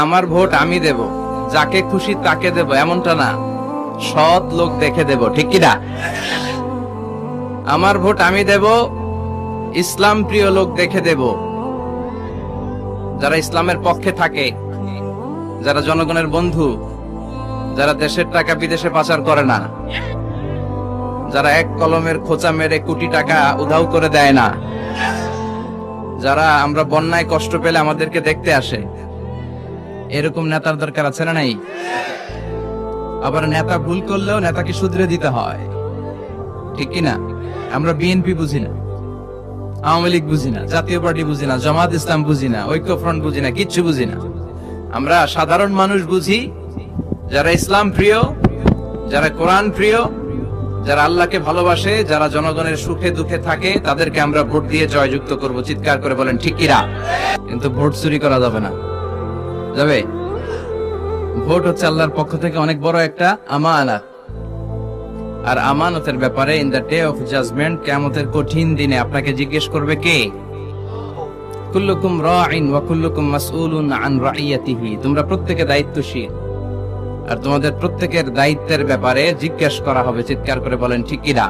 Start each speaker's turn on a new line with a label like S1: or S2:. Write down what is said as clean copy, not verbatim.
S1: আমার ভোট আমি দেব, যাকে খুশি তাকে দেব এমনটা না, সৎ লোক দেখে দেব, ঠিক কিনা? আমার ভোট আমি দেব, ইসলাম প্রিয় লোক দেখে দেব, যারা ইসলামের পক্ষে থাকে, যারা জনগণের বন্ধু, যারা দেশের টাকা বিদেশে পাচার করে না, যারা এক কলমের খোঁচা মেরে কোটি টাকা উধাও করে দেয় না, যারা আমরা বন্যায় কষ্ট পেলে আমাদেরকে দেখতে আসে, এরকম নেতার দরকার আছে না নাই? আবার নেতা ভুল করলেও নেতাকে শুধরে দিতে হয়, ঠিক কিনা? আমরা বিএনপি বুঝি না, আওয়ামী লীগ বুঝি না, জাতীয় পার্টি বুঝি না, জামাত ইসলাম বুঝি না, ঐক্যফ্রন্ট বুঝি না, কিচ্ছু বুঝি না। আমরা সাধারণ মানুষ বুঝি, যারা ইসলাম প্রিয়, যারা কোরআন প্রিয়, যারা আল্লাহকে ভালোবাসে, যারা জনগণের সুখে দুঃখে থাকে, তাদেরকে আমরা ভোট দিয়ে জয়যুক্ত করব। চিৎকার করে বলেন ঠিক কিনা? কিন্তু ভোট চুরি করা যাবে না, যাবে? ভোট হচ্ছে আল্লাহর পক্ষ থেকে অনেক বড় একটা আমানত, আর আমানতের ব্যাপারে in the day of judgement, কিয়ামতের কঠিন দিনে আপনাকে জিজ্ঞেস করবে কে? কুল্লুকুম রাঈন ওয়া কুল্লুকুম মাসউলুন আন রাইয়াতিহি। তোমরা প্রত্যেকে দায়িত্বশীল, আর তোমাদের প্রত্যেকের দায়িত্বের ব্যাপারে জিজ্ঞেস করা হবে। চিৎকার করে বলেন ঠিক কিনা?